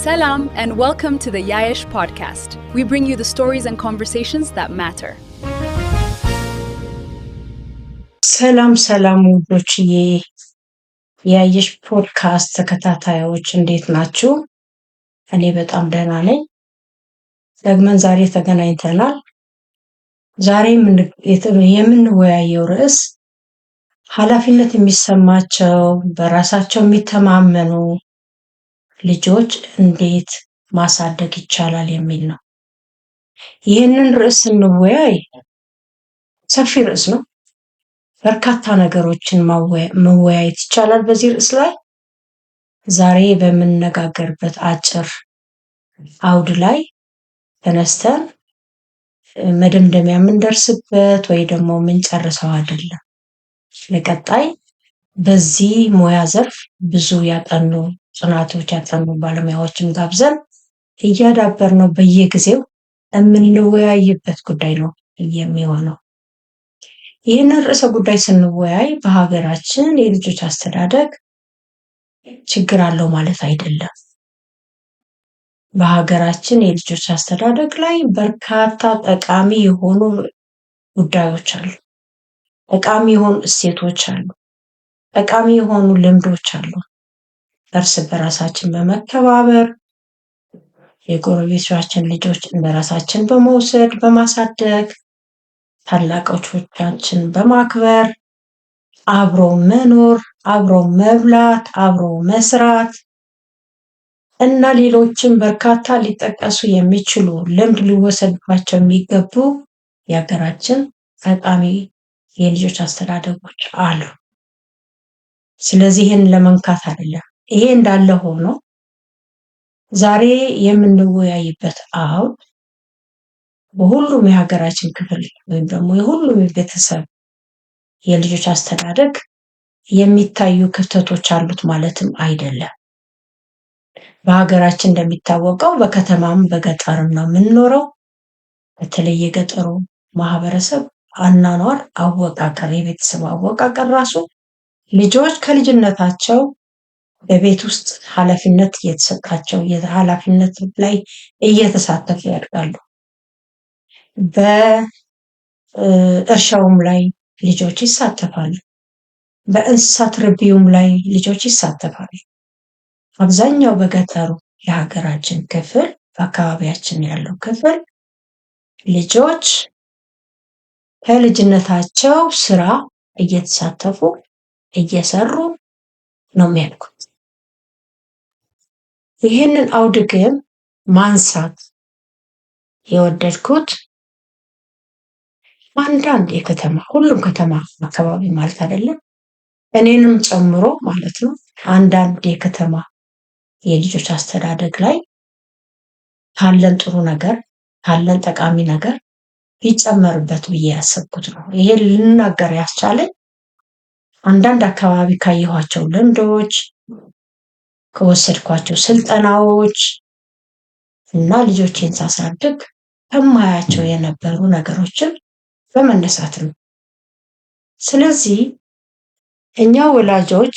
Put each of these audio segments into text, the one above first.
Salam and welcome to the Yayesh podcast. We bring you the stories and conversations that matter. ሰላም ውዶችዬ የያየሽ ፖድካስት ተከታታዮች እንዴት ናችሁ? እኔ በጣም ደህና ነኝ። ደግመን ዛሬ ተገናኝተናል። ዛሬ የምንወያየው ርዕስ ኃላፊነት የሚሰማቸው በራሳቸው የሚተማመኑ ልጆች እንዴት ማሳደግ ይቻላል የሚል ነው። ይህንን ርዕስ እንወያይ ሰፊ ርዕስ ነው። በርካታ ነገሮችን መወያየት ይቻላል በዚህ ርዕስ ላይ። ዛሬ በምንነጋገርበት አጭር አውድ ላይ ተነስተን መደምደሚያ የምንደርስበት ወይ ደግሞ የምንጨርሰው አይደለም። ለቀጣይ በዚህ ሙያ ዘርፍ ብዙ ያጠኑ ጥናቶች ያጠኑ ባለሙያዎችን ጋብዘን እያዳበርነው በየጊዜው የምንወያይበት ጉዳይ ነው የሚሆነው። ይህንን ርዕሰ ጉዳይ ስንወያይ በሀገራችን የልጆች አስተዳደግ ችግር አለው ማለት አይደለም። በሀገራችን የልጆች አስተዳደግ ላይ በርካታ ጠቃሚ የሆኑ ጉዳዮች አሉ። ጠቃሚ የሆኑ እሴቶች አሉ። ጠቃሚ የሆኑ ልምዶች አሉ። እርስ በራሳችን በመከባበር የጎረቤቶቻችን ልጆች እንደራሳችን በመውሰድ በማሳደግ ታላቆቻችን በማክበር አብሮ መኖር፣ አብሮ መብላት፣ አብሮ መስራት እና ሌሎችም በርካታ ሊጠቀሱ የሚችሉ ልምድ ሊወሰድባቸው የሚገቡ የሀገራችን ጠቃሚ የልጆች አስተዳደጎች አሉ። ስለዚህ ይህን ለመንካት አይደለም። ይሄ እንዳለ ሆኖ ዛሬ የምንወያይበት አውድ በሁሉም የሀገራችን ክፍል ወይም ደግሞ የሁሉም ቤተሰብ የልጆች አስተዳደግ የሚታዩ ክፍተቶች አሉት ማለትም አይደለም። በሀገራችን እንደሚታወቀው በከተማም በገጠርም ነው የምንኖረው። በተለይ የገጠሩ ማህበረሰብ አኗኗር አወቃቀር የቤተሰብ አወቃቀር ራሱ ልጆች ከልጅነታቸው በቤት ውስጥ ኃላፊነት እየተሰጣቸው የኃላፊነት ላይ እየተሳተፉ ያድጋሉ። በእርሻውም ላይ ልጆች ይሳተፋሉ። በእንስሳት ርቢውም ላይ ልጆች ይሳተፋሉ። አብዛኛው በገጠሩ የሀገራችን ክፍል በአካባቢያችን ያለው ክፍል ልጆች ከልጅነታቸው ስራ እየተሳተፉ እየሰሩ ነው የሚያድጉት። ይህንን አውድ ግን ማንሳት የወደድኩት አንዳንድ የከተማ ሁሉም ከተማ አካባቢ ማለት አይደለም እኔንም ጨምሮ ማለት ነው አንዳንድ የከተማ የልጆች አስተዳደግ ላይ ካለን ጥሩ ነገር ካለን ጠቃሚ ነገር ይጨመርበት ብዬ ያሰብኩት ነው። ይሄ ልናገር ያስቻለኝ አንዳንድ አካባቢ ካየኋቸው ልምዶች ከወሰድኳቸው ስልጠናዎች እና ልጆቼን ሳሳድግ ከማያቸው የነበሩ ነገሮችን በመነሳት ነው። ስለዚህ እኛ ወላጆች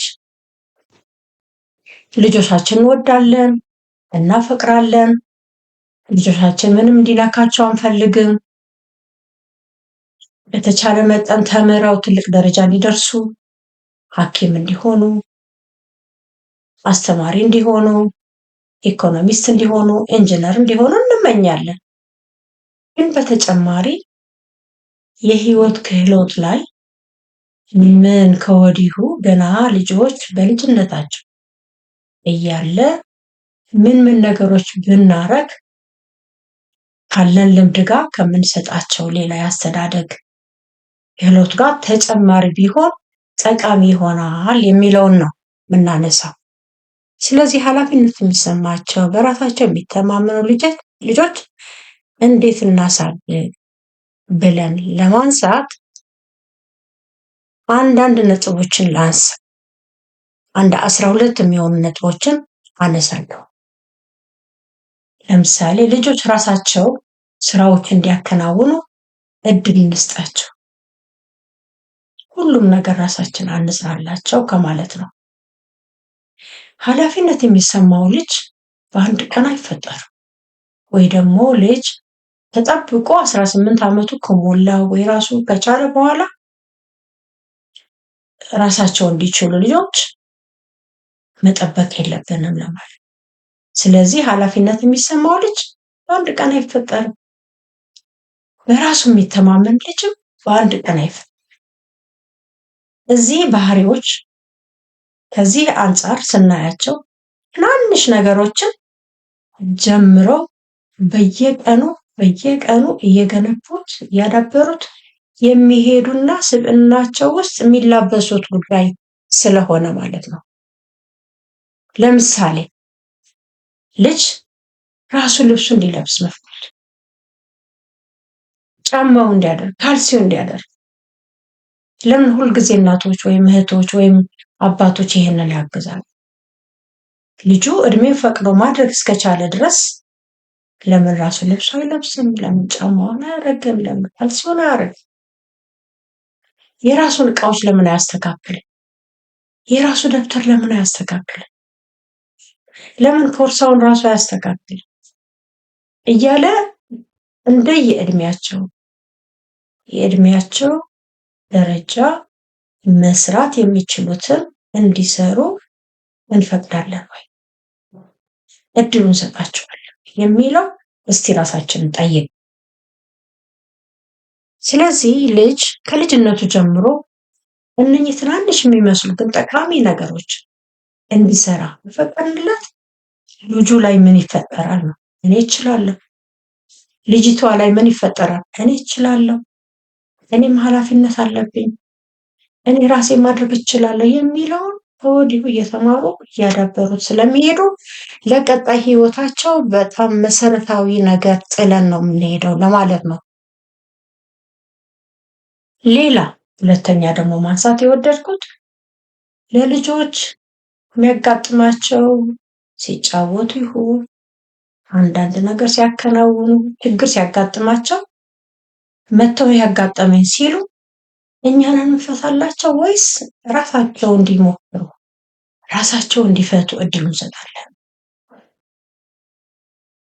ልጆቻችንን እንወዳለን፣ እናፈቅራለን። ልጆቻችን ምንም እንዲነካቸው አንፈልግም። በተቻለ መጠን ተምረው ትልቅ ደረጃ እንዲደርሱ፣ ሐኪም እንዲሆኑ፣ አስተማሪ እንዲሆኑ፣ ኢኮኖሚስት እንዲሆኑ፣ ኢንጂነር እንዲሆኑ እንመኛለን። ግን በተጨማሪ የህይወት ክህሎት ላይ ምን ከወዲሁ ገና ልጆች በልጅነታቸው እያለ ምን ነገሮች ብናረግ ካለን ልምድ ጋር ከምንሰጣቸው ሌላ ያስተዳደግ ክህሎት ጋር ተጨማሪ ቢሆን ጠቃሚ ይሆናል የሚለውን ነው የምናነሳው። ስለዚህ ኃላፊነት የሚሰማቸው በራሳቸው የሚተማመኑ ልጆች እንዴት እናሳድግ ብለን ለማንሳት አንዳንድ ነጥቦችን ላንሳ። 12 የሚሆኑ ነጥቦችን አነሳለሁ። ለምሳሌ ልጆች ራሳቸው ስራዎች እንዲያከናውኑ እድል እንስጣቸው። ሁሉም ነገር ራሳችን አንስራላቸው ከማለት ነው። ኃላፊነት የሚሰማው ልጅ በአንድ ቀን አይፈጠርም። ወይ ደግሞ ልጅ ተጠብቆ 18 ዓመቱ ከሞላ ወይ ራሱ ከቻለ በኋላ ራሳቸው እንዲችሉ ልጆች መጠበቅ የለብንም ለማለት። ስለዚህ ኃላፊነት የሚሰማው ልጅ በአንድ ቀን አይፈጠርም። በራሱ የሚተማመን ልጅም በአንድ ቀን አይፈጠርም። እዚህ ባህሪዎች ከዚህ አንጻር ስናያቸው ትናንሽ ነገሮችን ጀምረው በየቀኑ እየገነቡት እያዳበሩት የሚሄዱና ስብዕናቸው ውስጥ የሚላበሱት ጉዳይ ስለሆነ ማለት ነው። ለምሳሌ ልጅ ራሱ ልብሱ እንዲለብስ መፍቀድ፣ ጫማው እንዲያደርግ፣ ካልሲው እንዲያደርግ። ለምን ሁልጊዜ እናቶች ወይም እህቶች ወይም አባቶች ይሄንን ያግዛሉ? ልጁ እድሜው ፈቅዶ ማድረግ እስከቻለ ድረስ ለምን ራሱ ልብሱ አይለብስም? ለምን ጫማውን አያደርግም? ለምን ካልሲውን አያደርግም? የራሱን እቃዎች ለምን አያስተካክልም? የራሱ ደብተር ለምን አያስተካክልም? ለምን ቦርሳውን ራሱ አያስተካክልም? እያለ እንደ የእድሜያቸው ደረጃ መስራት የሚችሉትን እንዲሰሩ እንፈቅዳለን ወይ? እድሉን እንሰጣቸዋለን የሚለው እስቲ ራሳችንን ጠይቅ። ስለዚህ ልጅ ከልጅነቱ ጀምሮ እነኚህ ትናንሽ የሚመስሉ ግን ጠቃሚ ነገሮች እንዲሰራ ፈቀድንለት። ልጁ ላይ ምን ይፈጠራል ነው? እኔ እችላለሁ። ልጅቷ ላይ ምን ይፈጠራል? እኔ እችላለሁ፣ እኔም ኃላፊነት አለብኝ፣ እኔ ራሴ ማድረግ እችላለሁ የሚለውን ከወዲሁ እየተማሩ እያዳበሩት ስለሚሄዱ ለቀጣይ ህይወታቸው በጣም መሰረታዊ ነገር ጥለን ነው የምንሄደው ለማለት ነው። ሌላ ሁለተኛ ደግሞ ማንሳት የወደድኩት ለልጆች የሚያጋጥማቸው ሲጫወቱ ይሁን አንዳንድ ነገር ሲያከናውኑ ችግር ሲያጋጥማቸው መተው ያጋጠመኝ ሲሉ እኛን እንፈታላቸው ወይስ ራሳቸው እንዲሞክሩ ራሳቸው እንዲፈቱ እድል እንሰጣለን?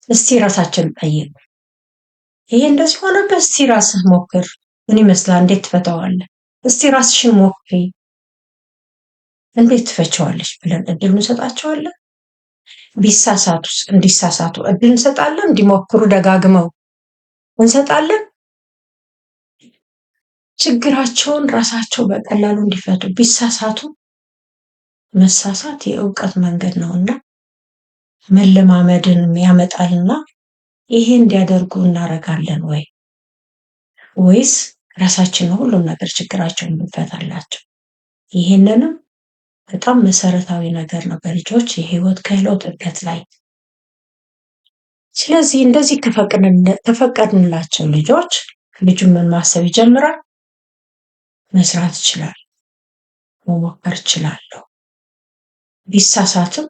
እስቲ ራሳችን ጠይቅ። ይሄ እንደዚህ ሆነበት፣ እስቲ ራስህ ሞክር፣ ምን ይመስላል? እንዴት ትፈታዋለህ? እስቲ ራስሽን ሞክሪ፣ እንዴት ትፈቸዋለሽ ብለን እድል እንሰጣቸዋለን። ቢሳሳቱስ እንዲሳሳቱ እድል እንሰጣለን። እንዲሞክሩ ደጋግመው እንሰጣለን። ችግራቸውን ራሳቸው በቀላሉ እንዲፈቱ ቢሳሳቱ መሳሳት የእውቀት መንገድ ነውና መለማመድን ያመጣልና ይሄ እንዲያደርጉ እናደርጋለን ወይስ ራሳችን ነው ሁሉም ነገር ችግራቸውን እንፈታላቸው? ይሄንንም በጣም መሰረታዊ ነገር ነው በልጆች የህይወት ክህሎት እድገት ላይ። ስለዚህ እንደዚህ ከፈቀድንላቸው ልጁ ምን ማሰብ ይጀምራል? መስራት ይችላል፣ መሞከር ይችላለሁ። ቢሳሳትም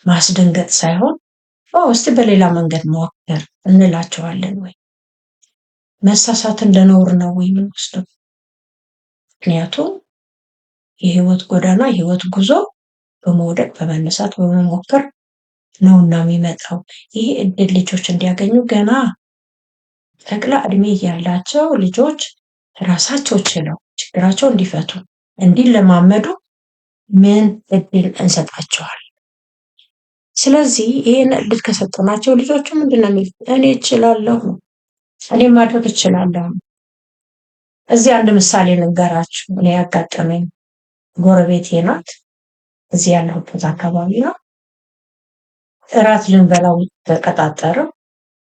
ማስደንገጥ ሳይሆን እስቲ በሌላ መንገድ መሞከር እንላቸዋለን ወይ? መሳሳት እንደ ነውር ነው ወይ የምንወስደው? ምክንያቱም የህይወት ጎዳና የህይወት ጉዞ በመውደቅ በመነሳት በመሞከር ነውና የሚመጣው። ይሄ እድል ልጆች እንዲያገኙ ገና ጠቅላ እድሜ ያላቸው ልጆች ራሳቸው ችለው ችግራቸው እንዲፈቱ እንዲለማመዱ ምን እድል እንሰጣቸዋል? ስለዚህ ይሄን እድል ከሰጠናቸው ልጆቹ ምንድነው የሚሉት? እኔ እችላለሁ፣ እኔ ማድረግ እችላለሁ። እዚህ አንድ ምሳሌ ልንገራችሁ። እኔ ያጋጠመኝ ጎረቤቴ ናት። እዚህ ያለሁበት አካባቢ ነው። እራት ልንበላው ተቀጣጠርን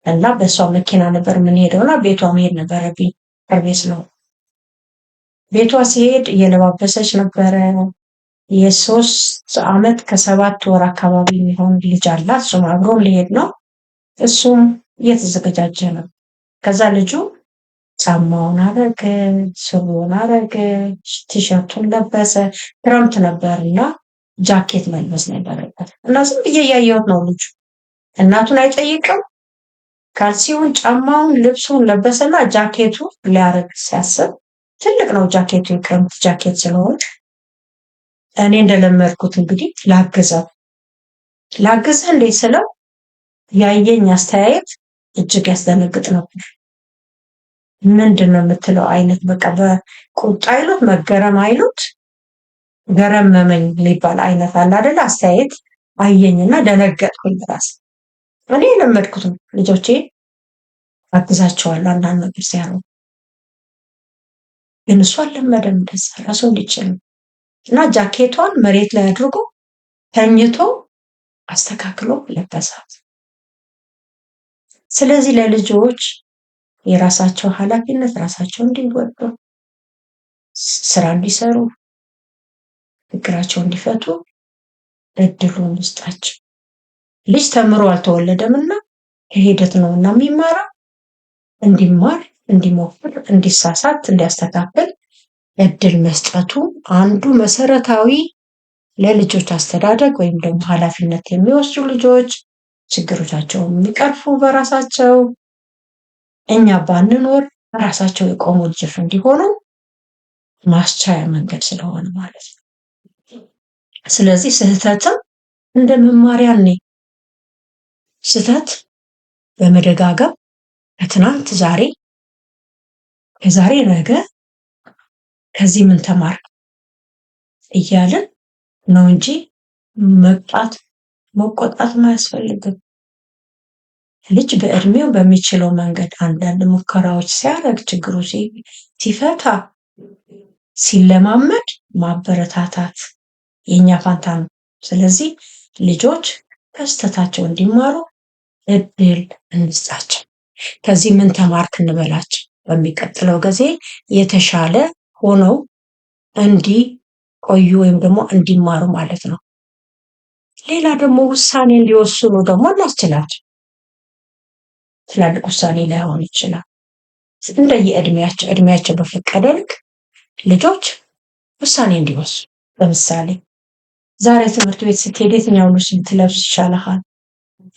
እና በሷ መኪና ነበር የምንሄደውና ቤቷ መሄድ ነበረብኝ ቅርቤ ስለሆነ። ቤቷ ሲሄድ እየለባበሰች ነበረ። የ3 ዓመት ከ7 ወር አካባቢ የሚሆን ልጅ አላት። እሱም አብሮ ሊሄድ ነው። እሱም እየተዘገጃጀ ነው። ከዛ ልጁ ጫማውን አረገ፣ ሱሪውን አረገ፣ ቲሸርቱን ለበሰ። ክረምት ነበርና ጃኬት መልበስ ነበረበት እና ዝም ብዬ እያየሁት ነው። ልጁ እናቱን አይጠይቅም። ካልሲውን፣ ጫማውን፣ ልብሱን ለበሰና ጃኬቱ ሊያረግ ሲያስብ ትልቅ ነው ጃኬቱ፣ የክረምት ጃኬት ስለሆነ እኔ እንደለመድኩት እንግዲህ ላግዘው ላግዝህ እንዴ ስለው ያየኝ አስተያየት እጅግ ያስደነግጥ ነበር። ምንድን ነው የምትለው አይነት በቃ በቁጣ አይሉት መገረም አይሉት ገረመመኝ የሚባል አይነት አለ አይደል? አስተያየት አየኝና ደነገጥኩኝ። ራስ እኔ የለመድኩት ነው። ልጆቼ አግዛቸዋለሁ አንዳንድ ነገር ሲያደርጉ፣ ግን እሱ አልለመደም። እንደዛ ራሱ እንዲችል ነው። እና ጃኬቷን መሬት ላይ አድርጎ ተኝቶ አስተካክሎ ለበሳት። ስለዚህ ለልጆች የራሳቸው ኃላፊነት ራሳቸው እንዲወጡ፣ ስራ እንዲሰሩ፣ ችግራቸው እንዲፈቱ እድሉን እንስጣቸው። ልጅ ተምሮ አልተወለደምና ሂደት ነውና የሚማረው እንዲማር፣ እንዲሞክር፣ እንዲሳሳት፣ እንዲያስተካክል እድል መስጠቱ አንዱ መሰረታዊ ለልጆች አስተዳደግ ወይም ደግሞ ኃላፊነት የሚወስዱ ልጆች ችግሮቻቸውን የሚቀርፉ በራሳቸው እኛ ባንኖር ራሳቸው የቆሙ ልጆች እንዲሆኑ ማስቻያ መንገድ ስለሆነ ማለት ነው። ስለዚህ ስህተትም እንደ መማሪያ ነኝ። ስህተት በመደጋገም ከትናንት ዛሬ፣ ከዛሬ ነገ ከዚህ ምን ተማርክ እያልን ነው እንጂ መቅጣት መቆጣትም አያስፈልግም። ልጅ በእድሜው በሚችለው መንገድ አንዳንድ ሙከራዎች ሲያደርግ፣ ችግሩ ሲፈታ፣ ሲለማመድ ማበረታታት የኛ ፋንታ ነው። ስለዚህ ልጆች ከስተታቸው እንዲማሩ እድል እንስጣቸው። ከዚህ ምን ተማርክ እንበላቸው። በሚቀጥለው ጊዜ የተሻለ ሆነው እንዲቆዩ ወይም ደግሞ እንዲማሩ ማለት ነው። ሌላ ደግሞ ውሳኔ እንዲወስኑ ደግሞ እናስችላቸው። ትላልቅ ውሳኔ ላይሆን ይችላል። እድሜያቸው በፈቀደ ልክ ልጆች ውሳኔ እንዲወስኑ፣ ለምሳሌ ዛሬ ትምህርት ቤት ስትሄድ የትኛውን ልብስ ብትለብስ ይሻልሃል?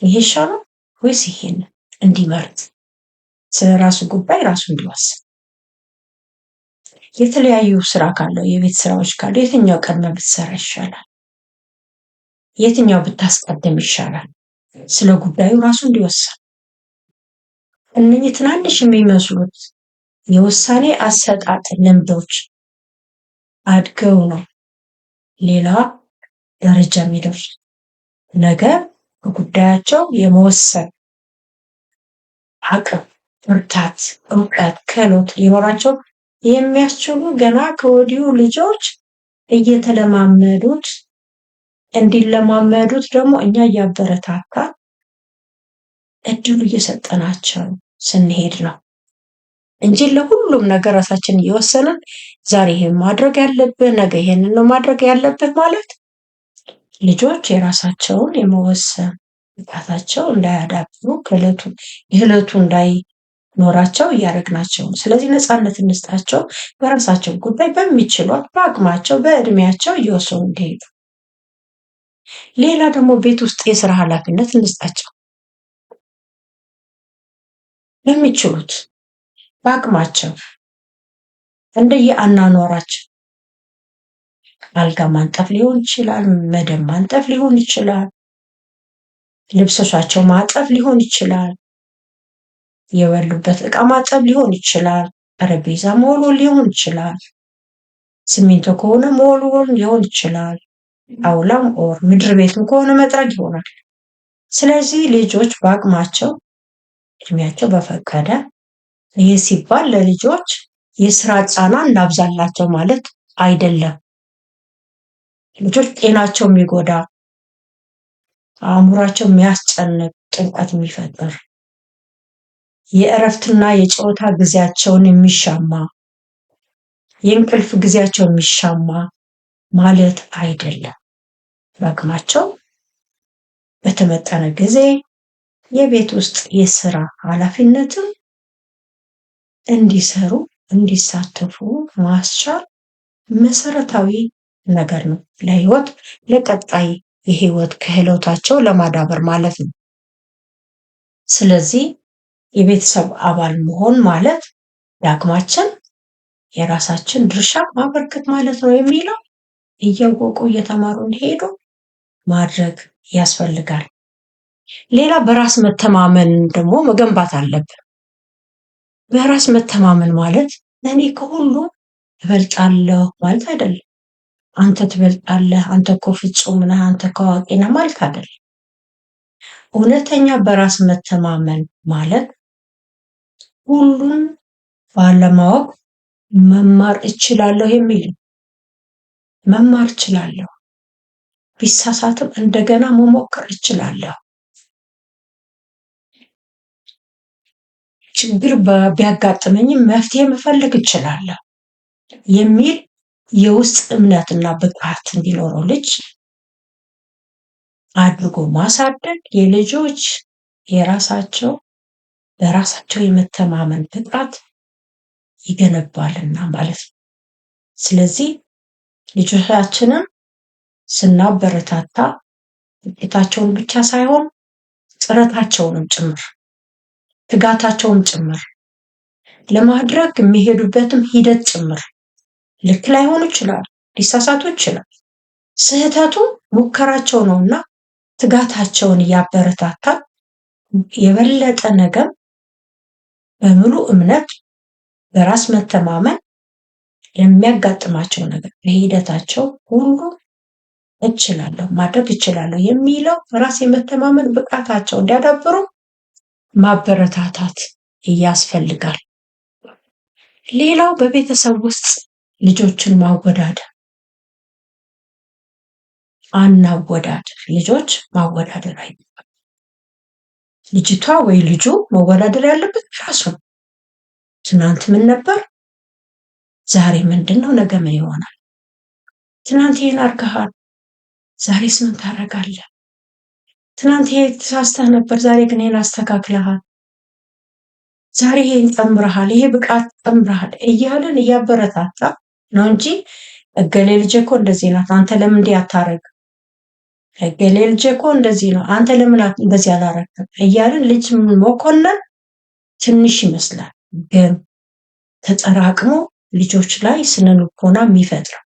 ይሄ ይሻላል ወይስ ይሄን? እንዲመርጥ፣ ስለ ራሱ ጉዳይ ራሱ እንዲወስን። የተለያዩ ስራ ካለው የቤት ስራዎች ካለው የትኛው ቀድመ ብትሰራ ይሻላል? የትኛው ብታስቀድም ይሻላል? ስለ ጉዳዩ ራሱ እንዲወስን። እነኚህ ትናንሽ የሚመስሉት የውሳኔ አሰጣጥ ልምዶች አድገው ነው ሌላ ደረጃ የሚደርሱ። ነገ በጉዳያቸው የመወሰን አቅም፣ ብርታት፣ እውቀት፣ ክህሎት ሊኖራቸው የሚያስችሉ ገና ከወዲሁ ልጆች እየተለማመዱት እንዲለማመዱት ደግሞ እኛ እያበረታታ እድሉ እየሰጠናቸው ስንሄድ ነው እንጂ ለሁሉም ነገር ራሳችን እየወሰንን ዛሬ ይሄን ማድረግ ያለብህ ነገ ይሄንን ነው ማድረግ ያለብህ ማለት ልጆች የራሳቸውን የመወሰን ብቃታቸው እንዳያዳብሩ ክህሎቱ እንዳይኖራቸው እያደረግናቸው። ስለዚህ ነፃነት እንስጣቸው። በራሳቸው ጉዳይ በሚችሏት በአቅማቸው በእድሜያቸው እየወሰኑ እንዲሄዱ። ሌላ ደግሞ ቤት ውስጥ የስራ ኃላፊነት እንስጣቸው። በሚችሉት በአቅማቸው እንደየአኗኗራቸው አልጋ ማንጠፍ ሊሆን ይችላል፣ መደብ ማንጠፍ ሊሆን ይችላል፣ ልብሶቻቸው ማጠፍ ሊሆን ይችላል፣ የበሉበት ዕቃ ማጠብ ሊሆን ይችላል፣ ጠረጴዛ መወልወል ሊሆን ይችላል፣ ሲሚንቶ ከሆነ መወልወል ሊሆን ይችላል፣ ጣውላም ኦር ምድር ቤትም ከሆነ መጥረግ ይሆናል። ስለዚህ ልጆች በአቅማቸው እድሜያቸው በፈቀደ፣ ይህ ሲባል ለልጆች የስራ ጫና እናብዛላቸው ማለት አይደለም። ልጆች ጤናቸው የሚጎዳ አእምሯቸው የሚያስጨንቅ ጭንቀት የሚፈጥር የእረፍትና የጨዋታ ጊዜያቸውን የሚሻማ የእንቅልፍ ጊዜያቸው የሚሻማ ማለት አይደለም። በአቅማቸው በተመጠነ ጊዜ የቤት ውስጥ የስራ ኃላፊነትም እንዲሰሩ እንዲሳተፉ ማስቻል መሰረታዊ ነገር ነው ለህይወት ለቀጣይ የህይወት ክህሎታቸው ለማዳበር ማለት ነው። ስለዚህ የቤተሰብ አባል መሆን ማለት የአቅማችን የራሳችን ድርሻ ማበርከት ማለት ነው የሚለው እያወቁ እየተማሩ እንዲሄዱ ማድረግ ያስፈልጋል። ሌላ በራስ መተማመን ደግሞ መገንባት አለብን። በራስ መተማመን ማለት እኔ ከሁሉ እበልጣለሁ ማለት አይደለም። አንተ ትበልጣለህ፣ አንተ እኮ ፍጹም ነህ፣ አንተ እኮ አዋቂ ነህ ማለት አይደለም። እውነተኛ በራስ መተማመን ማለት ሁሉን ባለማወቅ መማር እችላለሁ የሚል ነው። መማር እችላለሁ፣ ቢሳሳትም እንደገና መሞከር እችላለሁ፣ ችግር ቢያጋጥመኝም መፍትሄ መፈለግ እችላለሁ የሚል የውስጥ እምነትና ብቃት እንዲኖረው ልጅ አድርጎ ማሳደግ የልጆች የራሳቸው በራሳቸው የመተማመን ብቃት ይገነባልና ማለት ነው። ስለዚህ ልጆቻችንን ስናበረታታ ውጤታቸውን ብቻ ሳይሆን ጥረታቸውንም ጭምር ትጋታቸውን ጭምር ለማድረግ የሚሄዱበትም ሂደት ጭምር ልክ ላይሆኑ ይችላል፣ ሊሳሳቱ ይችላል። ስህተቱ ሙከራቸው ነውና ትጋታቸውን እያበረታታ የበለጠ ነገር በሙሉ እምነት በራስ መተማመን የሚያጋጥማቸው ነገር በሂደታቸው ሁሉ እችላለሁ ማድረግ እችላለሁ የሚለው ራስ የመተማመን ብቃታቸው እንዲያዳብሩ ማበረታታት ያስፈልጋል። ሌላው በቤተሰብ ውስጥ ልጆችን ማወዳደር አናወዳድር። ልጆች ማወዳደር አይገባም። ልጅቷ ወይ ልጁ መወዳደር ያለበት ራሱ ነው። ትናንት ምን ነበር? ዛሬ ምንድን ነው? ነገ ምን ይሆናል? ትናንት ይሄን አድርገሃል፣ ዛሬስ ምን ታደርጋለህ? ትናንት ይሄ ተሳስተህ ነበር፣ ዛሬ ግን ይሄን አስተካክለሃል። ዛሬ ይሄን ጨምረሃል፣ ይሄ ብቃት ጨምረሃል እያልን እያበረታታ ነው እንጂ እገሌ ልጄ እኮ እንደዚህ ናት፣ አንተ ለምን እንዲህ አታረግ? እገሌ ልጄ እኮ እንደዚህ ነው፣ አንተ ለምን እንደዚህ አላረግም? እያልን ልጅ መኮነን ትንሽ ይመስላል፣ ግን ተጠራቅሞ ልጆች ላይ ስነልቦና የሚፈጥረው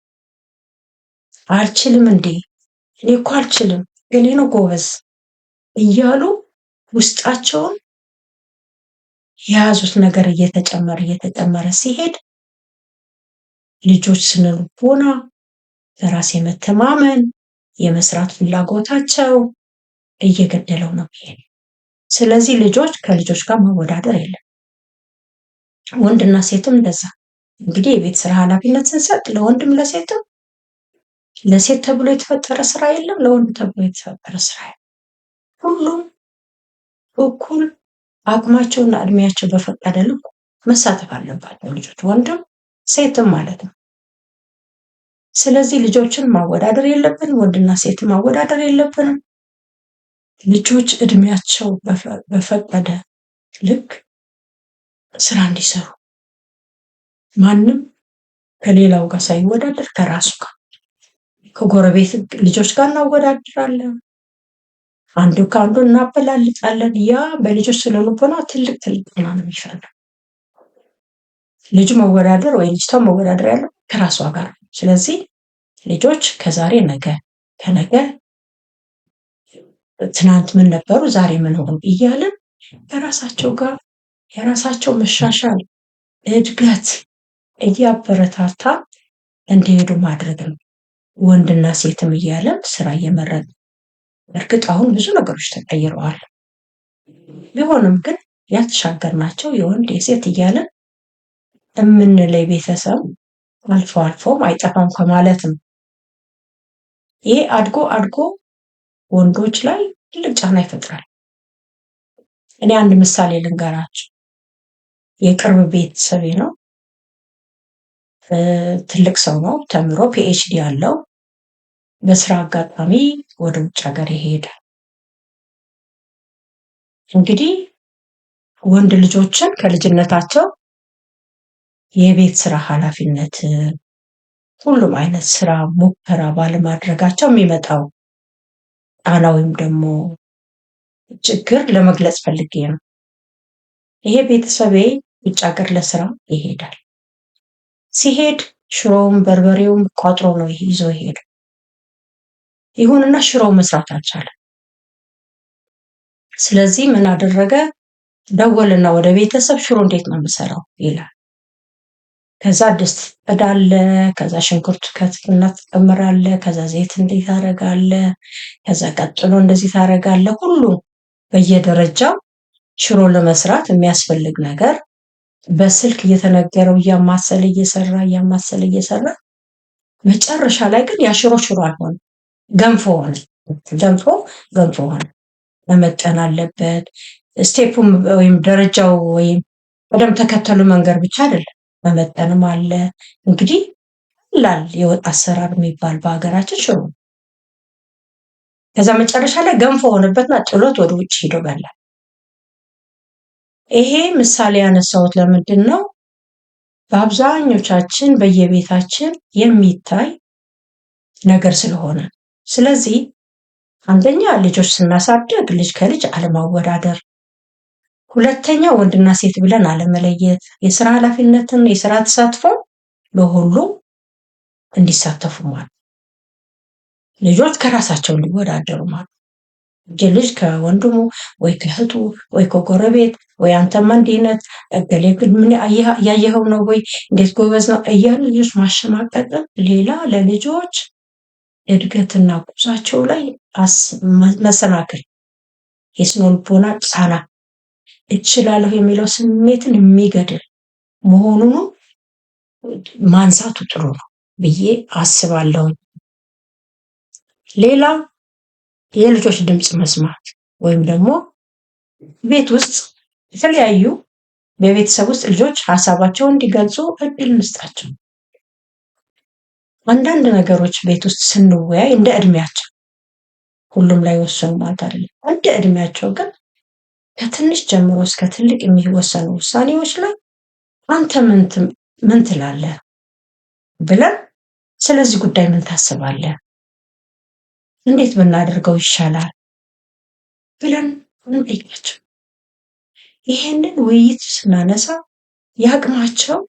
አልችልም እንዴ እኔ እኮ አልችልም ገሌ ነው ጎበዝ እያሉ ውስጣቸውን የያዙት ነገር እየተጨመረ ሲሄድ ልጆች ስነልቦና በራስ የመተማመን የመስራት ፍላጎታቸው እየገደለው ነው የሚሄድ። ስለዚህ ልጆች ከልጆች ጋር መወዳደር የለም። ወንድና ሴትም እንደዛ። እንግዲህ የቤት ስራ ኃላፊነት ስንሰጥ ለወንድም ለሴትም፣ ለሴት ተብሎ የተፈጠረ ስራ የለም፣ ለወንድ ተብሎ የተፈጠረ ስራ የለም። ሁሉም እኩል አቅማቸውና እድሜያቸው በፈቀደ ልክ መሳተፍ አለባቸው ልጆች፣ ወንድም ሴትም ማለት ነው። ስለዚህ ልጆችን ማወዳደር የለብንም፣ ወንድና ሴት ማወዳደር የለብንም። ልጆች እድሜያቸው በፈቀደ ልክ ስራ እንዲሰሩ ማንም ከሌላው ጋር ሳይወዳደር ከራሱ ጋር ከጎረቤት ልጆች ጋር እናወዳድራለን፣ አንዱ ከአንዱ እናበላልጣለን። ያ በልጆች ስለልቦና ትልቅ ነው የሚፈጥረው። ልጁ መወዳደር ወይ ልጅቷ መወዳደር ያለው ከራሷ ጋር። ስለዚህ ልጆች ከዛሬ ነገ፣ ከነገ ትናንት ምን ነበሩ ዛሬ ምን ሆኑ እያልን ከራሳቸው ጋር የራሳቸው መሻሻል እድገት እያበረታታ እንዲሄዱ ማድረግ ነው። ወንድና ሴትም እያለን ስራ እየመረጥ። እርግጥ አሁን ብዙ ነገሮች ተቀይረዋል። ቢሆንም ግን ያልተሻገርናቸው የወንድ የሴት እያለን የምንለይ ቤተሰብ አልፎ አልፎም አይጠፋም ከማለትም ይሄ አድጎ ወንዶች ላይ ትልቅ ጫና ይፈጥራል። እኔ አንድ ምሳሌ ልንገራችሁ። የቅርብ ቤተሰቤ ነው። ትልቅ ሰው ነው፣ ተምሮ ፒኤችዲ ያለው። በስራ አጋጣሚ ወደ ውጭ ሀገር ይሄዳል። እንግዲህ ወንድ ልጆችን ከልጅነታቸው የቤት ስራ ኃላፊነት ሁሉም አይነት ስራ ሙከራ ባለማድረጋቸው የሚመጣው ጫና ወይም ደግሞ ችግር ለመግለጽ ፈልጌ ነው። ይሄ ቤተሰቤ ውጭ ሀገር ለስራ ይሄዳል። ሲሄድ ሽሮውም በርበሬውም ቋጥሮ ነው ይዞ ይሄድ። ይሁንና ሽሮው መስራት አልቻለም። ስለዚህ ምን አደረገ? ደወልና ወደ ቤተሰብ ሽሮ እንዴት ነው የምሰራው ይላል። ከዛ ድስት ትጥዳለህ፣ ከዛ ሽንኩርት ከትፍና ትጨምራለህ፣ ከዛ ዘይት እንዲህ ታደርጋለህ፣ ከዛ ቀጥሎ እንደዚህ ታደርጋለህ። ሁሉ በየደረጃው ሽሮ ለመስራት የሚያስፈልግ ነገር በስልክ እየተነገረው እያማሰለ እየሰራ መጨረሻ ላይ ግን ያ ሽሮ አልሆነም፣ ገንፎ ሆነ። ገንፎ ሆነ። መመጠን አለበት። ስቴፑም ወይም ደረጃው ወይም ቅደም ተከተሉ መንገድ ብቻ አይደለም፣ መመጠንም አለ። እንግዲህ ቀላል የወጥ አሰራር የሚባል በሀገራችን ሽሮ። ከዛ መጨረሻ ላይ ገንፎ ሆነበትና ጥሎት ወደ ውጭ ሄዶ በላ። ይሄ ምሳሌ ያነሳሁት ለምንድን ነው? በአብዛኞቻችን በየቤታችን የሚታይ ነገር ስለሆነ። ስለዚህ አንደኛ ልጆች ስናሳድግ ልጅ ከልጅ አለማወዳደር፣ ሁለተኛ ወንድና ሴት ብለን አለመለየት፣ የስራ ኃላፊነትን የስራ ተሳትፎ ለሁሉ እንዲሳተፉ ማለት፣ ልጆች ከራሳቸው እንዲወዳደሩ ማለት። ልጅ ከወንድሙ ወይ ከእህቱ ወይ ከጎረቤት ወይ አንተማ እንዲህ ነህ እገሌ ግን ምን ያየኸው ነው ወይ እንዴት ጎበዝ ነው እያሉ ልጆች ማሸማቀቅን ሌላ ለልጆች እድገትና ጉዟቸው ላይ መሰናክል፣ የስነ ልቦና ጫና፣ እችላለሁ የሚለው ስሜትን የሚገድል መሆኑን ማንሳቱ ጥሩ ነው ብዬ አስባለሁ። ሌላ የልጆች ድምፅ መስማት ወይም ደግሞ ቤት ውስጥ የተለያዩ በቤተሰብ ውስጥ ልጆች ሀሳባቸውን እንዲገልጹ እድል እንስጣቸው። አንዳንድ ነገሮች ቤት ውስጥ ስንወያይ እንደ እድሜያቸው ሁሉም ላይ ወሰኑ ማለት አይደለም። እንደ እድሜያቸው ግን ከትንሽ ጀምሮ እስከ ትልቅ የሚወሰኑ ውሳኔዎች ላይ አንተ ምን ትላለህ ብለን ስለዚህ ጉዳይ ምን ታስባለህ፣ እንዴት ብናደርገው ይሻላል ብለን እንጠይቃቸው። ይሄንን ውይይት ስናነሳ የአቅማቸው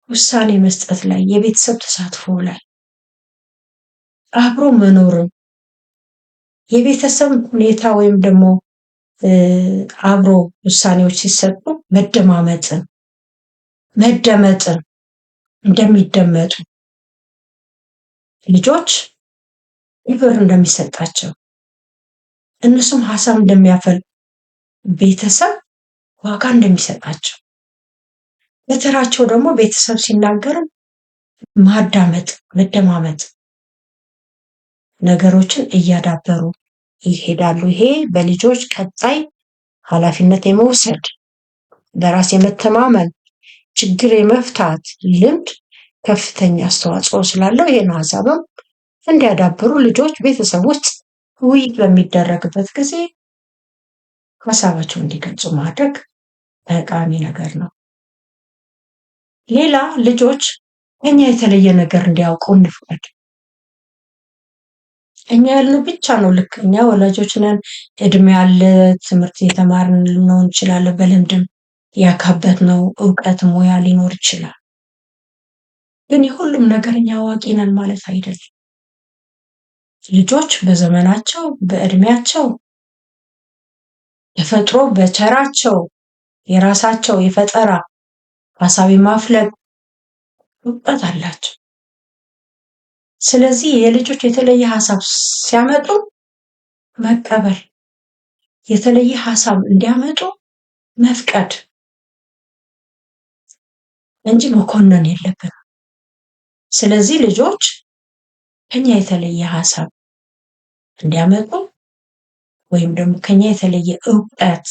ውሳኔ መስጠት ላይ፣ የቤተሰብ ተሳትፎ ላይ፣ አብሮ መኖርን፣ የቤተሰብ ሁኔታ ወይም ደግሞ አብሮ ውሳኔዎች ሲሰጡ መደማመጥን፣ መደመጥን እንደሚደመጡ ልጆች ክብር እንደሚሰጣቸው እነሱም ሀሳብ እንደሚያፈል ቤተሰብ ዋጋ እንደሚሰጣቸው በተራቸው ደግሞ ቤተሰብ ሲናገርም ማዳመጥ፣ መደማመጥ ነገሮችን እያዳበሩ ይሄዳሉ። ይሄ በልጆች ቀጣይ ኃላፊነት የመውሰድ በራስ የመተማመን ችግር የመፍታት ልምድ ከፍተኛ አስተዋጽኦ ስላለው ይሄን ሀሳብም እንዲያዳብሩ ልጆች ቤተሰብ ውስጥ ውይይት በሚደረግበት ጊዜ ሀሳባቸውን እንዲገልጹ ማድረግ ጠቃሚ ነገር ነው። ሌላ ልጆች እኛ የተለየ ነገር እንዲያውቁ እንፍቀድ። እኛ ያልነው ብቻ ነው ልክ። እኛ ወላጆች ነን፣ እድሜ ያለ ትምህርት የተማርን ልንሆን እንችላለን፣ በልምድም ያካበትነው እውቀት ሙያ ሊኖር ይችላል። ግን የሁሉም ነገር እኛ አዋቂ ነን ማለት አይደለም። ልጆች በዘመናቸው በእድሜያቸው ተፈጥሮ በቸራቸው የራሳቸው የፈጠራ ሀሳብ ማፍለቅ እውቀት አላቸው። ስለዚህ የልጆች የተለየ ሀሳብ ሲያመጡ መቀበል፣ የተለየ ሀሳብ እንዲያመጡ መፍቀድ እንጂ መኮነን የለብንም። ስለዚህ ልጆች ከኛ የተለየ ሀሳብ እንዲያመጡ ወይም ደግሞ ከኛ የተለየ እውቀት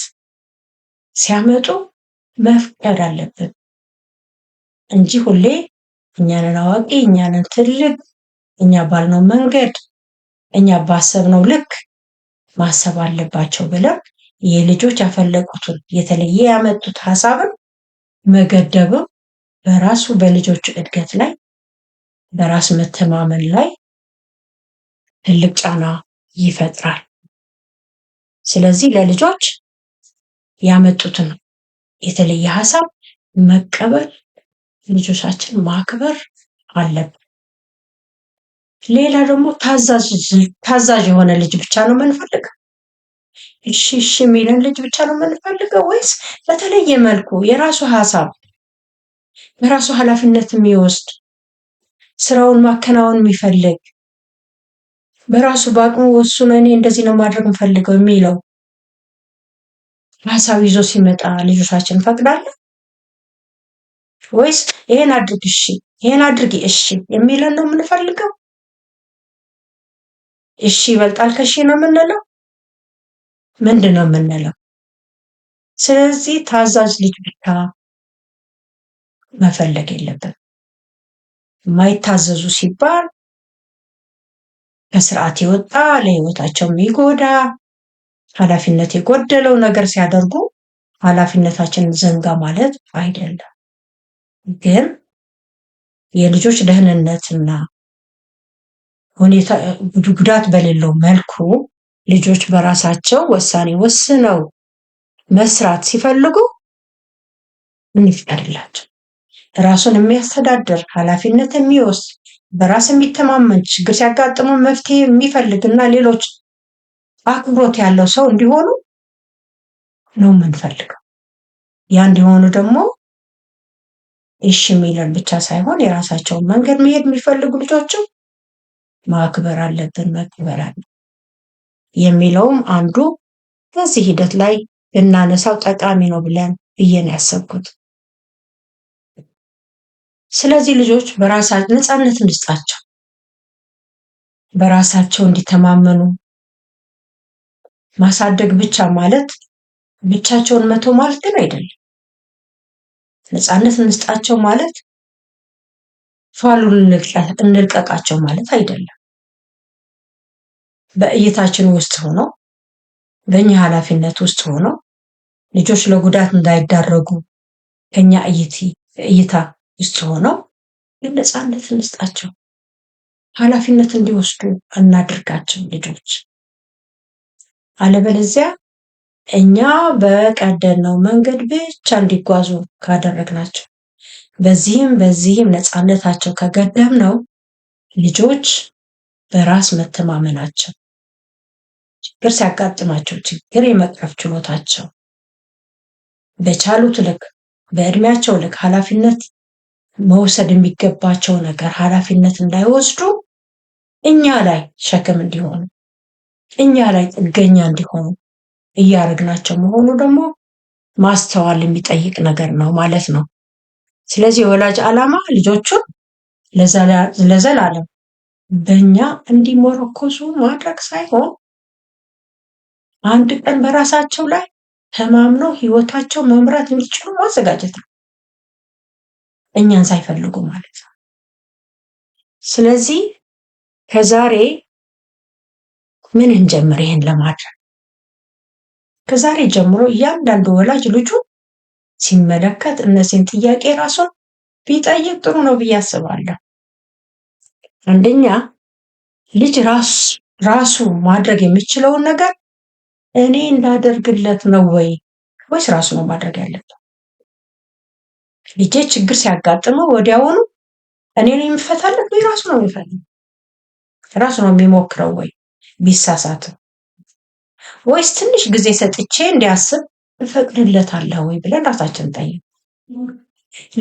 ሲያመጡ መፍቀድ አለብን እንጂ ሁሌ እኛንን አዋቂ፣ እኛንን ትልቅ፣ እኛ ባልነው መንገድ፣ እኛ ባሰብነው ልክ ማሰብ አለባቸው ብለን የልጆች ያፈለቁትን የተለየ ያመጡት ሀሳብን መገደብም በራሱ በልጆች እድገት ላይ በራስ መተማመን ላይ ትልቅ ጫና ይፈጥራል። ስለዚህ ለልጆች ያመጡትን የተለየ ሀሳብ መቀበል፣ ልጆቻችን ማክበር አለብን። ሌላ ደግሞ ታዛዥ የሆነ ልጅ ብቻ ነው የምንፈልገው? እሺ እሺ የሚለን ልጅ ብቻ ነው የምንፈልገው ወይስ በተለየ መልኩ የራሱ ሀሳብ በራሱ ኃላፊነት የሚወስድ ስራውን ማከናወን የሚፈልግ በራሱ በአቅሙ ወስኖ እኔ እንደዚህ ነው ማድረግ የምፈልገው የሚለው ሀሳብ ይዞ ሲመጣ ልጆቻችን እንፈቅዳለን? ወይስ ይሄን አድርግ እሺ፣ ይሄን አድርጊ እሺ የሚለን ነው የምንፈልገው? እሺ ይበልጣል ከሺ ነው የምንለው? ምንድን ነው የምንለው? ስለዚህ ታዛዥ ልጅ ብቻ መፈለግ የለብንም። የማይታዘዙ ሲባል ከስርዓት የወጣ ለህይወታቸው የሚጎዳ ኃላፊነት የጎደለው ነገር ሲያደርጉ ኃላፊነታችንን ዘንጋ ማለት አይደለም። ግን የልጆች ደህንነትና ሁኔታ ጉዳት በሌለው መልኩ ልጆች በራሳቸው ውሳኔ ወስነው መስራት ሲፈልጉ እንፍቀድላቸው። ራሱን የሚያስተዳድር ኃላፊነት የሚወስድ በራስ የሚተማመን ችግር ሲያጋጥሙ መፍትሄ የሚፈልግና ሌሎች አክብሮት ያለው ሰው እንዲሆኑ ነው የምንፈልገው። ያ እንዲሆኑ ደግሞ እሺ የሚለን ብቻ ሳይሆን የራሳቸውን መንገድ መሄድ የሚፈልጉ ልጆችም ማክበር አለብን፣ መከበር አለብን የሚለውም አንዱ በዚህ ሂደት ላይ እናነሳው ጠቃሚ ነው ብዬ ነው ያሰብኩት። ስለዚህ ልጆች በራሳቸው ነፃነት እንስጣቸው፣ በራሳቸው እንዲተማመኑ ማሳደግ ብቻ ማለት ብቻቸውን መተው ማለት ግን አይደለም። ነፃነት እንስጣቸው ማለት ፋሉን እንልቀቃቸው ማለት አይደለም። በእይታችን ውስጥ ሆኖ በእኛ ኃላፊነት ውስጥ ሆኖ ልጆች ለጉዳት እንዳይዳረጉ ከኛ እይታ ውስጥ ሆኖ ነፃነት እንስጣቸው፣ ኃላፊነት እንዲወስዱ እናድርጋቸው ልጆች። አለበለዚያ እኛ በቀደነው መንገድ ብቻ እንዲጓዙ ካደረግናቸው በዚህም ነፃነታቸው ከገደብነው ልጆች በራስ መተማመናቸው ችግር ሲያጋጥማቸው ችግር የመቅረፍ ችሎታቸው በቻሉት ልክ በእድሜያቸው ልክ ኃላፊነት መውሰድ የሚገባቸው ነገር ኃላፊነት እንዳይወስዱ እኛ ላይ ሸክም እንዲሆኑ እኛ ላይ ጥገኛ እንዲሆኑ እያደረግናቸው መሆኑ ደግሞ ማስተዋል የሚጠይቅ ነገር ነው ማለት ነው። ስለዚህ የወላጅ ዓላማ ልጆቹን ለዘላለም በእኛ እንዲመረኮዙ ማድረግ ሳይሆን አንድ ቀን በራሳቸው ላይ ተማምነው ህይወታቸው መምራት እንዲችሉ ማዘጋጀት ነው፣ እኛን ሳይፈልጉ ማለት ነው። ስለዚህ ከዛሬ ምን እንጀምር? ይሄን ለማድረግ ከዛሬ ጀምሮ እያንዳንዱ ወላጅ ልጁ ሲመለከት እነዚህን ጥያቄ ራሱን ቢጠይቅ ጥሩ ነው ብዬ አስባለሁ። አንደኛ ልጅ ራሱ ማድረግ የሚችለውን ነገር እኔ እንዳደርግለት ነው ወይስ ራሱ ነው ማድረግ ያለበት? ልጄ ችግር ሲያጋጥመው ወዲያውኑ እኔ ነኝ የምፈታለት ወይ ራሱ ነው የሚፈልግ? ራሱ ነው የሚሞክረው ወይ ቢሳሳት? ወይስ ትንሽ ጊዜ ሰጥቼ እንዲያስብ እፈቅድለታለሁ ወይ ብለን ራሳችንን ጠይቅ።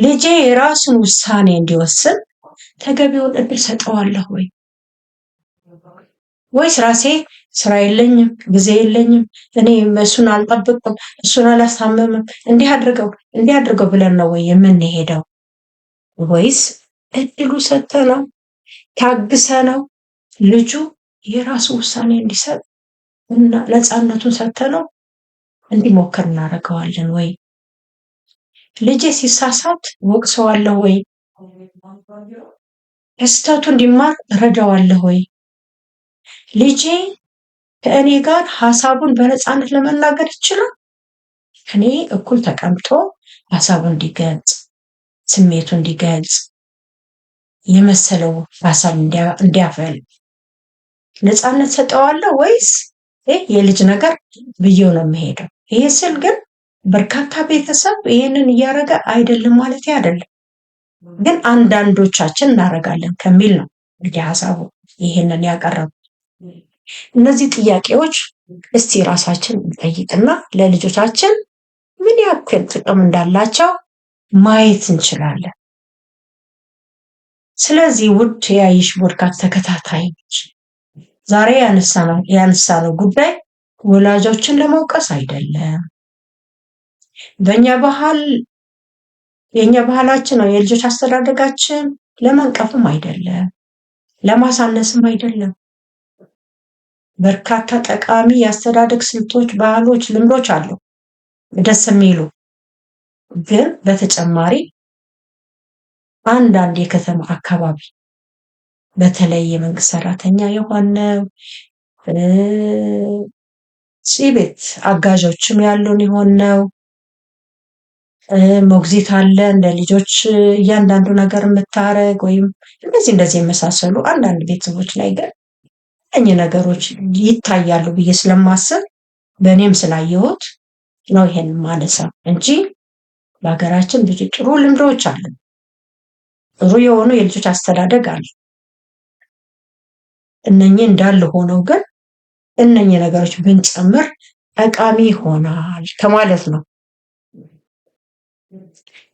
ልጄ የራሱን ውሳኔ እንዲወስን ተገቢውን እድል ሰጠዋለሁ ወይስ ራሴ ስራ የለኝም ጊዜ የለኝም እኔ እሱን አልጠብቅም እሱን አላሳምምም እንዲህ አድርገው ብለን ነው ወይ የምንሄደው? ወይስ እድሉ ሰጥተነው ታግሰነው ልጁ የራሱ ውሳኔ እንዲሰጥ እና ነፃነቱን ሰጥተነው እንዲሞክር እናደርገዋለን ወይ? ልጄ ሲሳሳት ወቅሰዋለሁ ወይ? ከስህተቱ እንዲማር እረዳዋለሁ ወይ? ልጄ ከእኔ ጋር ሀሳቡን በነፃነት ለመናገር ይችላል? እኔ እኩል ተቀምጦ ሀሳቡን እንዲገልጽ ስሜቱ እንዲገልጽ የመሰለው ሀሳብ እንዲያፈል ነፃነት ሰጠዋለሁ ወይስ የልጅ ነገር ብዬው ነው የምሄደው? ይሄ ስል ግን በርካታ ቤተሰብ ይሄንን እያደረገ አይደለም ማለት አይደለም፣ ግን አንዳንዶቻችን እናደርጋለን ከሚል ነው እንግዲህ ሀሳቡ ይሄንን ያቀረቡ። እነዚህ ጥያቄዎች እስቲ ራሳችን እንጠይቅና ለልጆቻችን ምን ያክል ጥቅም እንዳላቸው ማየት እንችላለን። ስለዚህ ውድ የያይሽ ፖድካስት ተከታታዮች ዛሬ ያነሳነው ጉዳይ ወላጆችን ለመውቀስ አይደለም። የኛ ባህላችን ነው የልጆች አስተዳደጋችን ለመንቀፍም አይደለም፣ ለማሳነስም አይደለም። በርካታ ጠቃሚ የአስተዳደግ ስልቶች፣ ባህሎች፣ ልምዶች አሉ ደስ የሚሉ። ግን በተጨማሪ አንዳንድ የከተማ አካባቢ በተለይ የመንግስት ሰራተኛ የሆነው ቤት አጋዦችም ያሉን የሆነው ሞግዚት አለ እንደ ልጆች እያንዳንዱ ነገር የምታረግ ወይም እንደዚህ የመሳሰሉ አንዳንድ ቤተሰቦች ላይ ግን እኚህ ነገሮች ይታያሉ ብዬ ስለማስብ በእኔም ስላየሁት ነው ይሄን ማነሳው እንጂ በሀገራችን ብዙ ጥሩ ልምዶች አሉ። ጥሩ የሆኑ የልጆች አስተዳደግ አለ። እነኚህ እንዳለ ሆነው ግን እነኚህ ነገሮች ብንጨምር ጠቃሚ ይሆናል ከማለት ነው።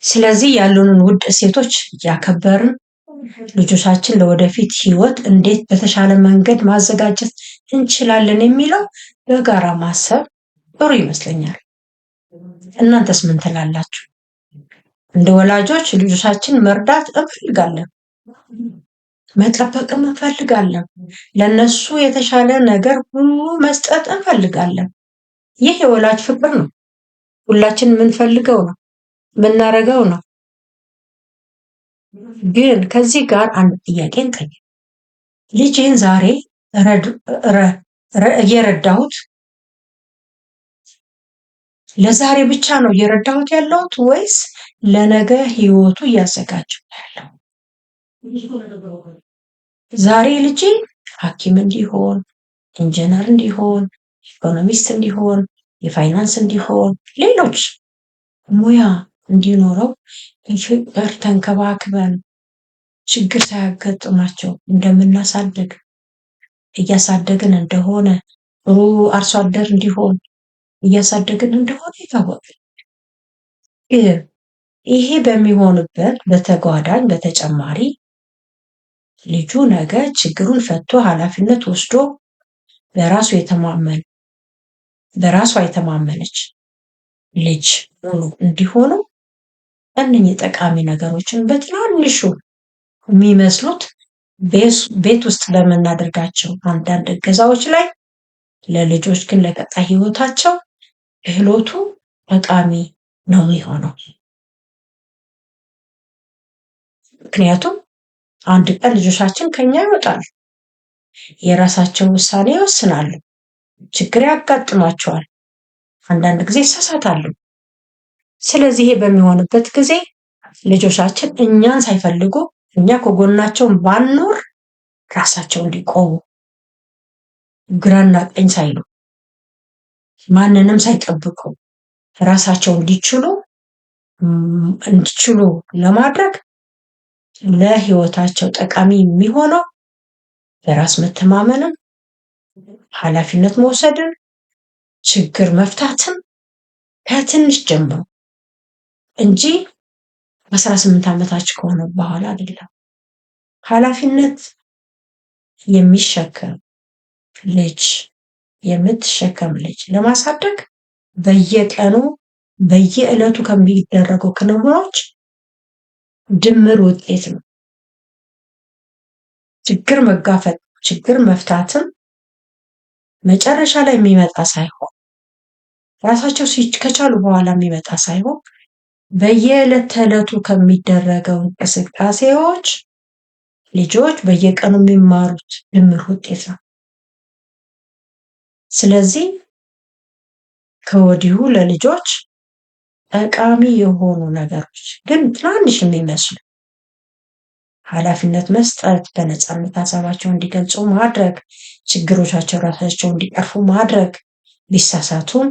ስለዚህ ያሉንን ውድ እሴቶች እያከበርን ልጆቻችን ለወደፊት ህይወት እንዴት በተሻለ መንገድ ማዘጋጀት እንችላለን የሚለው በጋራ ማሰብ ጥሩ ይመስለኛል። እናንተስ ምን ትላላችሁ? እንደ ወላጆች ልጆቻችን መርዳት እንፈልጋለን፣ መጠበቅም እንፈልጋለን፣ ለነሱ የተሻለ ነገር ሁሉ መስጠት እንፈልጋለን። ይህ የወላጅ ፍቅር ነው። ሁላችን የምንፈልገው ነው፣ የምናረገው ነው። ግን ከዚህ ጋር አንድ ጥያቄ እንጠይቅ። ልጄን ዛሬ እየረዳሁት ለዛሬ ብቻ ነው እየረዳሁት ያለሁት ወይስ ለነገ ህይወቱ እያዘጋጀው ያለው? ዛሬ ልጄ ሐኪም እንዲሆን፣ ኢንጂነር እንዲሆን፣ ኢኮኖሚስት እንዲሆን፣ የፋይናንስ እንዲሆን፣ ሌሎች ሙያ እንዲኖረው በፍቅር ተንከባክበን ችግር ሳያጋጥማቸው እንደምናሳድግ እያሳደግን እንደሆነ ጥሩ አርሶ አደር እንዲሆን እያሳደግን እንደሆነ ይታወቃል። ይሄ በሚሆንበት በተጓዳኝ በተጨማሪ ልጁ ነገ ችግሩን ፈቶ ኃላፊነት ወስዶ በራሷ የተማመነች ልጅ ሙሉ እንዲሆኑ እነኚህ ጠቃሚ ነገሮችን በትናንሹ የሚመስሉት ቤት ውስጥ በምናደርጋቸው አንዳንድ እገዛዎች ላይ ለልጆች ግን ለቀጣይ ህይወታቸው ክህሎቱ ጠቃሚ ነው የሚሆነው። ምክንያቱም አንድ ቀን ልጆቻችን ከኛ ይወጣሉ፣ የራሳቸው ውሳኔ ይወስናሉ፣ ችግር ያጋጥማቸዋል፣ አንዳንድ ጊዜ ይሳሳታሉ። ስለዚህ ይሄ በሚሆንበት ጊዜ ልጆቻችን እኛን ሳይፈልጉ እኛ ከጎናቸው ባንኖር ራሳቸው እንዲቆሙ ግራና ቀኝ ሳይሉ ማንንም ሳይጠብቁ ራሳቸው እንዲችሉ ለማድረግ ለህይወታቸው ጠቃሚ የሚሆነው በራስ መተማመንን፣ ኃላፊነት መውሰድን፣ ችግር መፍታትን ከትንሽ ጀምሮ እንጂ 18 ዓመታችን ከሆነ በኋላ አይደለም። ኃላፊነት የምትሸከም ልጅ ለማሳደግ በየቀኑ በየዕለቱ ከሚደረገው ክንውኖች ድምር ውጤት ነው። ችግር መጋፈጥ፣ ችግር መፍታትም መጨረሻ ላይ የሚመጣ ሳይሆን ራሳቸው ከቻሉ በኋላ የሚመጣ ሳይሆን በየዕለት ተዕለቱ ከሚደረገው እንቅስቃሴዎች ልጆች በየቀኑ የሚማሩት ድምር ውጤት ነው። ስለዚህ ከወዲሁ ለልጆች ጠቃሚ የሆኑ ነገሮች ግን ትናንሽ የሚመስሉ ኃላፊነት መስጠት፣ በነፃነት ሀሳባቸውን እንዲገልጹ ማድረግ፣ ችግሮቻቸው ራሳቸው እንዲቀርፉ ማድረግ፣ ቢሳሳቱም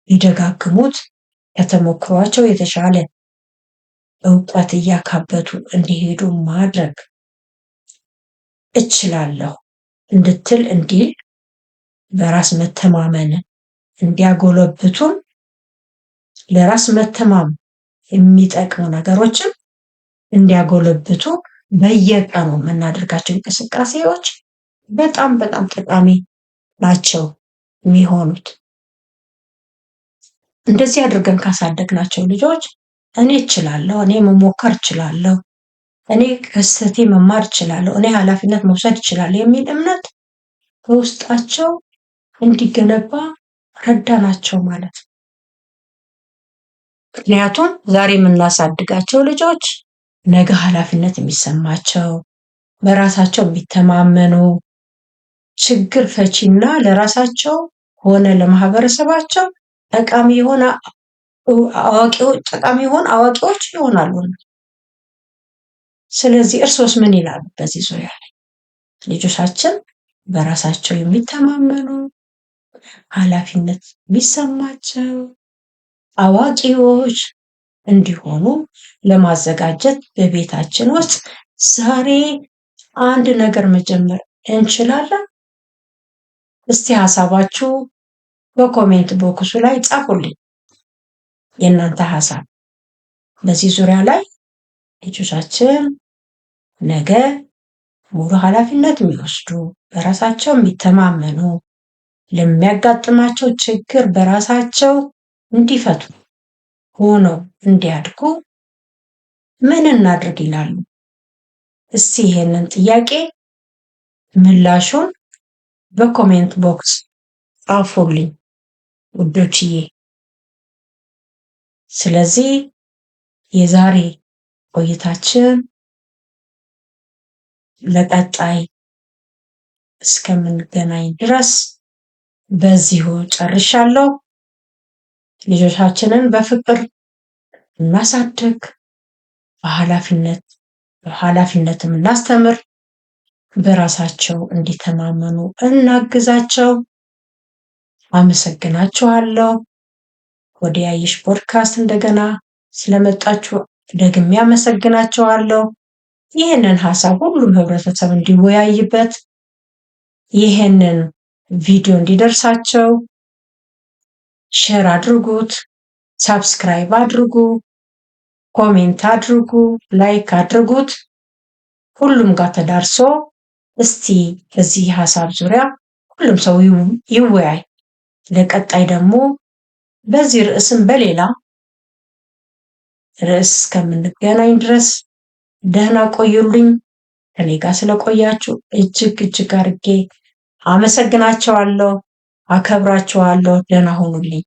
ሊደጋግሙት ከተሞክሯቸው የተሻለ እውቀት እያካበቱ እንዲሄዱ ማድረግ እችላለሁ እንዲል በራስ መተማመንን እንዲያጎለብቱን ለራስ መተማመን የሚጠቅሙ ነገሮችን እንዲያጎለብቱ በየቀኑ የምናደርጋቸው እንቅስቃሴዎች በጣም በጣም ጠቃሚ ናቸው የሚሆኑት። እንደዚህ አድርገን ካሳደግናቸው ልጆች እኔ እችላለሁ፣ እኔ መሞከር እችላለሁ፣ እኔ ከስህተቴ መማር እችላለሁ፣ እኔ ኃላፊነት መውሰድ እችላለሁ የሚል እምነት በውስጣቸው እንዲገነባ ረዳናቸው ማለት ነው። ምክንያቱም ዛሬ የምናሳድጋቸው ልጆች ነገ ኃላፊነት የሚሰማቸው፣ በራሳቸው የሚተማመኑ፣ ችግር ፈቺና ለራሳቸው ሆነ ለማህበረሰባቸው ጠቃሚ የሆኑ አዋቂዎች ይሆናሉ። ስለዚህ እርሶስ ምን ይላሉ በዚህ ዙሪያ ላይ? ልጆቻችን በራሳቸው የሚተማመኑ፣ ኃላፊነት የሚሰማቸው አዋቂዎች እንዲሆኑ ለማዘጋጀት በቤታችን ውስጥ ዛሬ አንድ ነገር መጀመር እንችላለን? እስቲ ሐሳባችሁ በኮሜንት ቦክሱ ላይ ጻፉልኝ። የእናንተ ሐሳብ በዚህ ዙሪያ ላይ ልጆቻችን ነገ ሙሉ ኃላፊነት የሚወስዱ፣ በራሳቸው የሚተማመኑ፣ ለሚያጋጥማቸው ችግር በራሳቸው እንዲፈቱ ሆነው እንዲያድጉ ምን እናድርግ ይላሉ? እስቲ ይሄንን ጥያቄ ምላሹን በኮሜንት ቦክስ ጻፉልኝ ውዶችዬ። ስለዚህ የዛሬ ቆይታችን ለቀጣይ እስከምንገናኝ ድረስ በዚሁ ጨርሻለሁ። ልጆቻችንን በፍቅር እናሳድግ፣ በኃላፊነትም እናስተምር፣ በራሳቸው እንዲተማመኑ እናግዛቸው። አመሰግናችኋለሁ። ወደ ያየሽ ፖድካስት እንደገና ስለመጣችሁ ደግሜ አመሰግናችኋለሁ። ይህንን ሐሳብ ሁሉም ህብረተሰብ እንዲወያይበት፣ ይህንን ቪዲዮ እንዲደርሳቸው ሼር አድርጉት፣ ሳብስክራይብ አድርጉ፣ ኮሜንት አድርጉ፣ ላይክ አድርጉት። ሁሉም ጋር ተዳርሶ እስቲ በዚህ ሐሳብ ዙሪያ ሁሉም ሰው ይወያይ። ለቀጣይ ደግሞ በዚህ ርዕስም በሌላ ርዕስ እስከምንገናኝ ድረስ ደህና ቆዩልኝ። ከኔ ጋር ስለቆያችሁ እጅግ አድርጌ አመሰግናችኋለሁ፣ አከብራችኋለሁ። ደህና ሁኑልኝ።